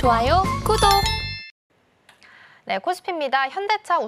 좋아요, 구독! 네, 코스피입니다. 현대차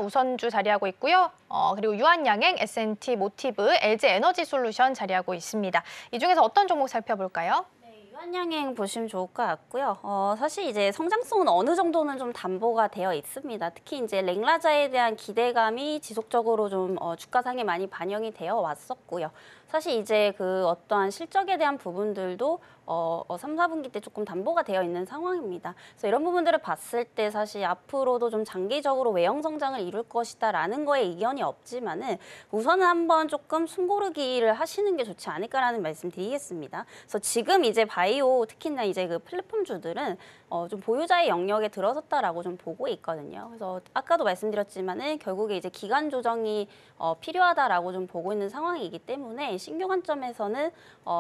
우선주 자리하고 있고요. 그리고 유한양행, S&T 모티브, LG 에너지솔루션 자리하고 있습니다. 이 중에서 어떤 종목 살펴볼까요? 유한양행 보시면 좋을 것 같고요. 사실 이제 성장성은 어느 정도는 좀 담보가 되어 있습니다. 특히 이제 랭라자에 대한 기대감이 지속적으로 좀 주가상에 많이 반영이 되어 왔었고요. 사실 이제 그 어떠한 실적에 대한 부분들도 3, 4분기 때 조금 담보가 되어 있는 상황입니다. 그래서 이런 부분들을 봤을 때 사실 앞으로도 좀 장기적으로 외형 성장을 이룰 것이다라는 거에 이견이 없지만은 우선은 한번 조금 숨고르기를 하시는 게 좋지 않을까라는 말씀 드리겠습니다. 그래서 지금 이제 바이오 특히나 이제 그 플랫폼주들은 좀 보유자의 영역에 들어섰다라고 좀 보고 있거든요. 그래서 아까도 말씀드렸지만은 결국에 이제 기간 조정이 필요하다라고 좀 보고 있는 상황이기 때문에 신규 관점에서는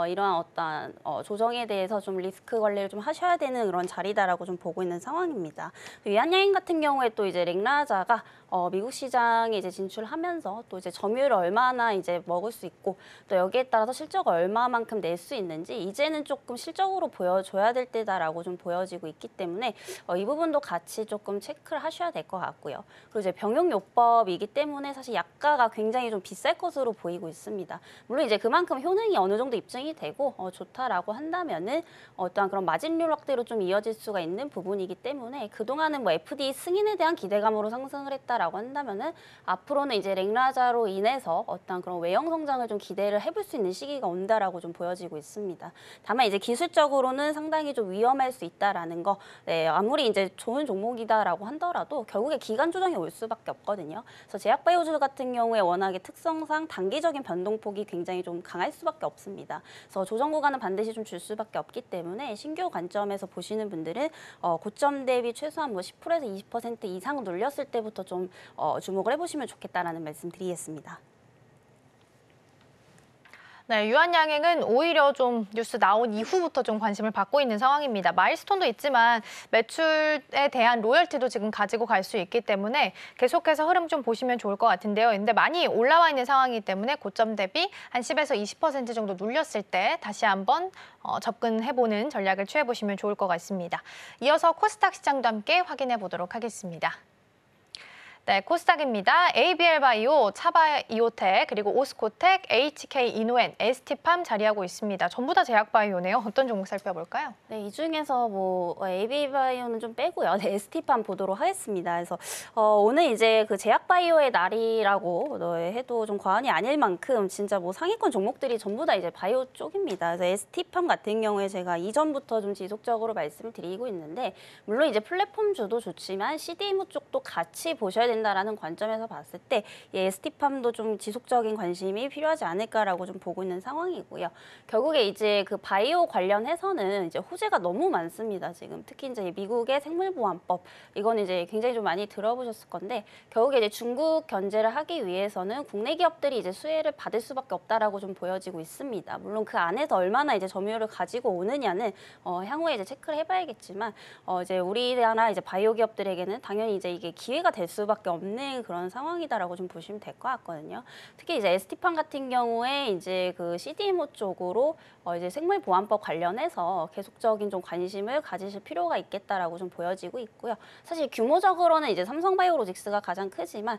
이러한 어떠한 조정에 대해서 좀 리스크 관리를 좀 하셔야 되는 그런 자리다라고 좀 보고 있는 상황입니다. 유한양행 같은 경우에 또 이제 랭라자가 미국 시장에 이제 진출하면서 또 이제 점유율을 얼마나 이제 먹을 수 있고 또 여기에 따라서 실적을 얼마만큼 낼 수 있는지 이제는 조금 실적으로 보여줘야 될 때다라고 좀 보여지고 있기 때문에 이 부분도 같이 조금 체크를 하셔야 될 것 같고요. 그리고 이제 병용요법이기 때문에 사실 약가가 굉장히 좀 비쌀 것으로 보이고 있습니다. 물론 이제 그만큼 효능이 어느 정도 입증이 되고 좋다라고 한다면은 어떠한 그런 마진율 확대로 좀 이어질 수가 있는 부분이기 때문에 그동안은 뭐 FDA 승인에 대한 기대감으로 상승을 했다라고 한다면은 앞으로는 이제 랭라자로 인해서 어떠한 그런 외형 성장을 좀 기대를 해볼 수 있는 시기가 온다라고 좀 보여지고 있습니다. 다만 이제 기술적으로는 상당히 좀 위험할 수 있다라는 거, 네, 아무리 이제 좋은 종목이다라고 하더라도 결국에 기간 조정이 올 수밖에 없거든요. 그래서 제약바이오주 같은 경우에 워낙에 특성상 단기적인 변동폭이 굉장히 좀 강할 수밖에 없습니다. 그래서 조정 구간은 반드시 좀 줄 수밖에 없기 때문에 신규 관점에서 보시는 분들은 고점 대비 최소한 뭐 10%에서 20% 이상 눌렸을 때부터 좀 주목을 해보시면 좋겠다라는 말씀 드리겠습니다. 네, 유한양행은 오히려 좀 뉴스 나온 이후부터 좀 관심을 받고 있는 상황입니다. 마일스톤도 있지만 매출에 대한 로열티도 지금 가지고 갈 수 있기 때문에 계속해서 흐름 좀 보시면 좋을 것 같은데요. 근데 많이 올라와 있는 상황이기 때문에 고점 대비 한 10에서 20% 정도 눌렸을 때 다시 한번 접근해보는 전략을 취해보시면 좋을 것 같습니다. 이어서 코스닥 시장도 함께 확인해 보도록 하겠습니다. 네, 코스닥입니다. ABL바이오, 차바이오텍, 그리고 오스코텍, HK이노엔, ST팜 자리하고 있습니다. 전부 다 제약바이오네요. 어떤 종목 살펴볼까요? 네, 이 중에서 뭐 AB바이오는 좀 빼고요. 네, ST팜 보도록 하겠습니다. 그래서 오늘 이제 그 제약바이오의 날이라고 해도 좀 과언이 아닐 만큼 진짜 뭐 상위권 종목들이 전부 다 이제 바이오 쪽입니다. 그래서 ST팜 같은 경우에 제가 이전부터 좀 지속적으로 말씀을 드리고 있는데 물론 이제 플랫폼주도 좋지만 CDMO 쪽도 같이 보셔야 된다라는 관점에서 봤을 때 ST팜도 좀 지속적인 관심이 필요하지 않을까라고 좀 보고 있는 상황이고요. 결국에 이제 그 바이오 관련해서는 이제 호재가 너무 많습니다. 지금 특히 이제 미국의 생물보안법 이건 이제 굉장히 좀 많이 들어보셨을 건데 결국에 이제 중국 견제를 하기 위해서는 국내 기업들이 이제 수혜를 받을 수밖에 없다라고 좀 보여지고 있습니다. 물론 그 안에서 얼마나 이제 점유율을 가지고 오느냐는 향후에 이제 체크를 해봐야겠지만 이제 우리나라 이제 바이오 기업들에게는 당연히 이제 이게 기회가 될 수밖에 없는 그런 상황이다라고 좀 보시면 될 것 같거든요. 특히 이제 ST팜 같은 경우에 이제 그 CDMO 쪽으로 이제 생물보안법 관련해서 계속적인 좀 관심을 가지실 필요가 있겠다라고 좀 보여지고 있고요. 사실 규모적으로는 이제 삼성바이오로직스가 가장 크지만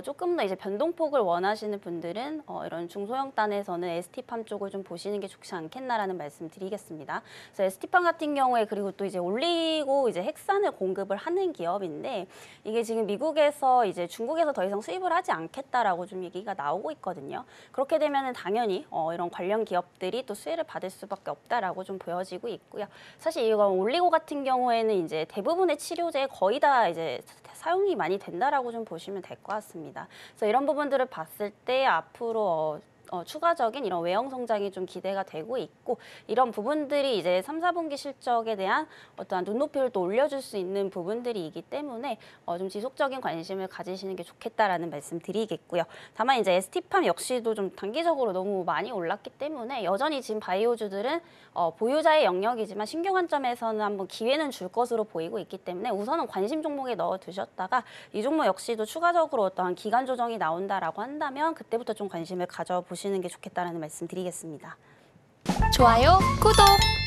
조금 더 이제 변동폭을 원하시는 분들은 이런 중소형 단에서는 ST팜 쪽을 좀 보시는 게 좋지 않겠나라는 말씀 드리겠습니다. 그래서 ST팜 같은 경우에 그리고 또 이제 올리고 이제 핵산을 공급을 하는 기업인데 이게 지금 미국에서 이제 중국에서 더 이상 수입을 하지 않겠다라고 좀 얘기가 나오고 있거든요. 그렇게 되면은 당연히 이런 관련 기업들이 또 수혜를 받을 수밖에 없다라고 좀 보여지고 있고요. 사실 이건 올리고 같은 경우에는 이제 대부분의 치료제에 거의 다 이제 사용이 많이 된다라고 좀 보시면 될 것 같습니다. 그래서 이런 부분들을 봤을 때 앞으로 추가적인 이런 외형 성장이 좀 기대가 되고 있고 이런 부분들이 이제 3, 4분기 실적에 대한 어떠한 눈높이를 또 올려줄 수 있는 부분들이기 때문에 좀 지속적인 관심을 가지시는 게 좋겠다라는 말씀 드리겠고요. 다만 이제 ST팜 역시도 좀 단기적으로 너무 많이 올랐기 때문에 여전히 지금 바이오주들은 보유자의 영역이지만 신규 관점에서는 한번 기회는 줄 것으로 보이고 있기 때문에 우선은 관심 종목에 넣어 두셨다가 이 종목 역시도 추가적으로 어떠한 기간 조정이 나온다라고 한다면 그때부터 좀 관심을 가져보시는 게 좋겠다라는 말씀 드리겠습니다. 좋아요, 구독!